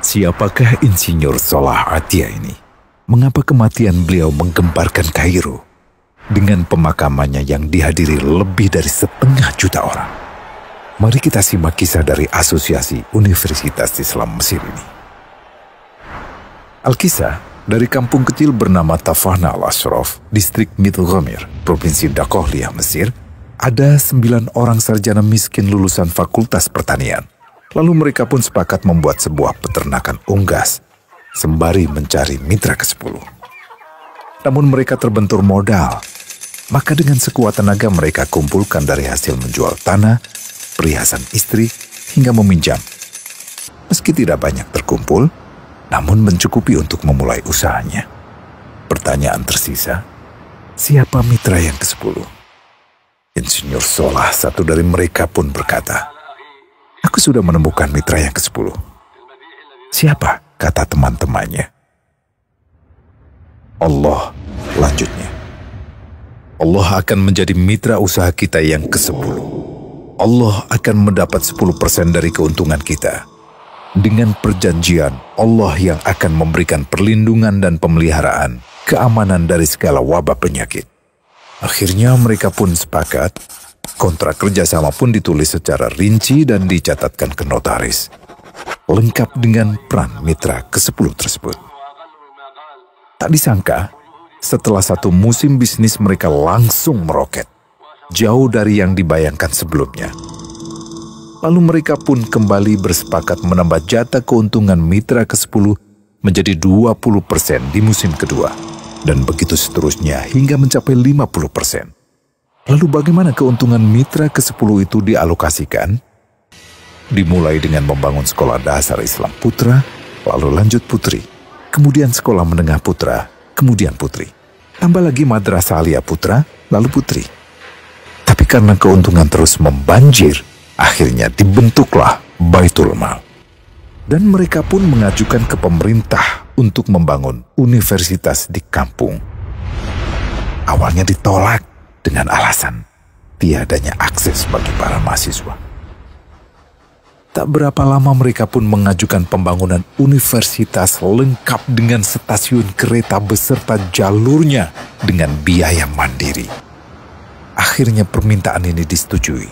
Siapakah Insinyur Solah Atia ini? Mengapa kematian beliau menggemparkan Kairo? Dengan pemakamannya yang dihadiri lebih dari 1,5 juta orang. Mari kita simak kisah dari Asosiasi Universitas Islam Mesir ini. Al-Kisah dari kampung kecil bernama Tafahna al-Ashraf, distrik Middle Ghamir, Provinsi Dakohliyah, Mesir, ada 9 orang sarjana miskin lulusan Fakultas Pertanian. Lalu mereka pun sepakat membuat sebuah peternakan unggas, sembari mencari mitra ke-10. Namun mereka terbentur modal, maka dengan sekuat tenaga mereka kumpulkan dari hasil menjual tanah, perhiasan istri, hingga meminjam. Meski tidak banyak terkumpul, namun mencukupi untuk memulai usahanya. Pertanyaan tersisa, siapa mitra yang ke-10? Insinyur Solah, satu dari mereka, pun berkata, "Aku sudah menemukan mitra yang ke-10. Siapa?" kata teman-temannya. "Allah," lanjutnya. "Allah akan menjadi mitra usaha kita yang ke-10. Allah akan mendapat 10% dari keuntungan kita. Dengan perjanjian, Allah yang akan memberikan perlindungan dan pemeliharaan, keamanan dari segala wabah penyakit." Akhirnya mereka pun sepakat. Kontrak kerjasama pun ditulis secara rinci dan dicatatkan ke notaris, lengkap dengan peran mitra ke-10 tersebut. Tak disangka, setelah 1 musim bisnis mereka langsung meroket, jauh dari yang dibayangkan sebelumnya. Lalu mereka pun kembali bersepakat menambah jatah keuntungan mitra ke-10 menjadi 20% di musim kedua, dan begitu seterusnya hingga mencapai 50%. Lalu bagaimana keuntungan mitra ke-10 itu dialokasikan? Dimulai dengan membangun sekolah dasar Islam putra, lalu lanjut putri, kemudian sekolah menengah putra, kemudian putri. Tambah lagi madrasah aliyah putra, lalu putri. Tapi karena keuntungan terus membanjir, akhirnya dibentuklah Baitul Mal. Dan mereka pun mengajukan ke pemerintah untuk membangun universitas di kampung. Awalnya ditolak dengan alasan tiadanya akses bagi para mahasiswa. Tak berapa lama mereka pun mengajukan pembangunan universitas lengkap dengan stasiun kereta beserta jalurnya dengan biaya mandiri. Akhirnya permintaan ini disetujui.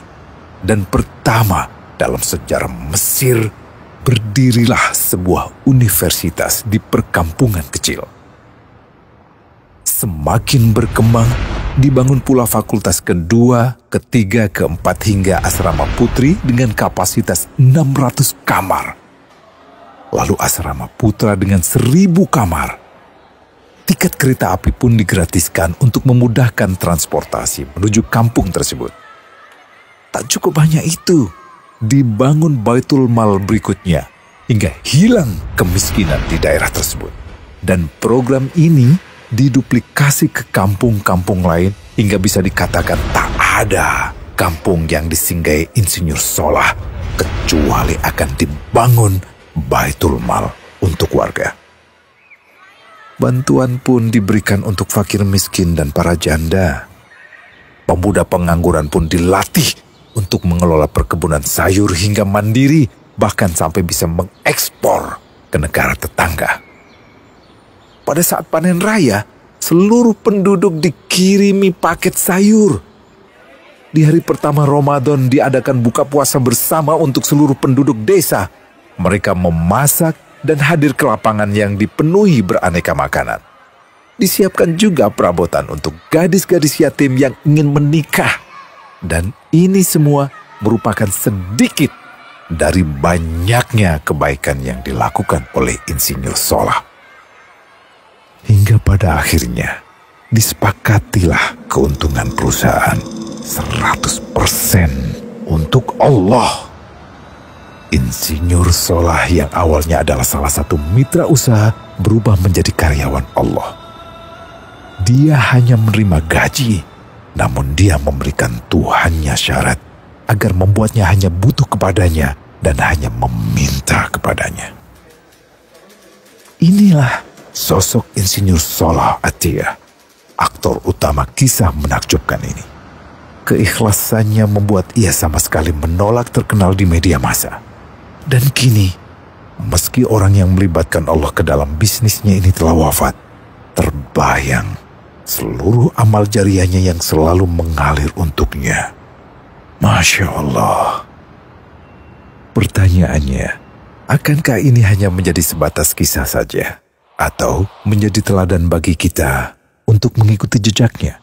Dan pertama dalam sejarah Mesir, berdirilah sebuah universitas di perkampungan kecil. Semakin berkembang, dibangun pula fakultas kedua, ketiga, keempat hingga asrama putri dengan kapasitas 600 kamar. Lalu asrama putra dengan 1.000 kamar. Tiket kereta api pun digratiskan untuk memudahkan transportasi menuju kampung tersebut. Tak cukup hanya itu, dibangun Baitul Mal berikutnya hingga hilang kemiskinan di daerah tersebut. Dan program ini diduplikasi ke kampung-kampung lain hingga bisa dikatakan tak ada kampung yang disinggahi Insinyur Solah kecuali akan dibangun Baitul Mal untuk warga. Bantuan pun diberikan untuk fakir miskin dan para janda. Pemuda pengangguran pun dilatih untuk mengelola perkebunan sayur hingga mandiri, bahkan sampai bisa mengekspor ke negara tetangga. Pada saat panen raya, seluruh penduduk dikirimi paket sayur. Di hari pertama Ramadan diadakan buka puasa bersama untuk seluruh penduduk desa. Mereka memasak dan hadir ke lapangan yang dipenuhi beraneka makanan. Disiapkan juga perabotan untuk gadis-gadis yatim yang ingin menikah. Dan ini semua merupakan sedikit dari banyaknya kebaikan yang dilakukan oleh Insinyur Solah. Hingga pada akhirnya disepakatilah keuntungan perusahaan 100% untuk Allah. Insinyur Solah yang awalnya adalah salah satu mitra usaha berubah menjadi karyawan Allah. Dia hanya menerima gaji, namun dia memberikan Tuhannya syarat agar membuatnya hanya butuh kepadanya dan hanya meminta kepadanya. Inilah sosok Insinyur Solah Atia, aktor utama kisah menakjubkan ini. Keikhlasannya membuat ia sama sekali menolak terkenal di media massa. Dan kini, meski orang yang melibatkan Allah ke dalam bisnisnya ini telah wafat, terbayang seluruh amal jariahnya yang selalu mengalir untuknya. Masya Allah. Pertanyaannya, akankah ini hanya menjadi sebatas kisah saja? Atau menjadi teladan bagi kita untuk mengikuti jejaknya?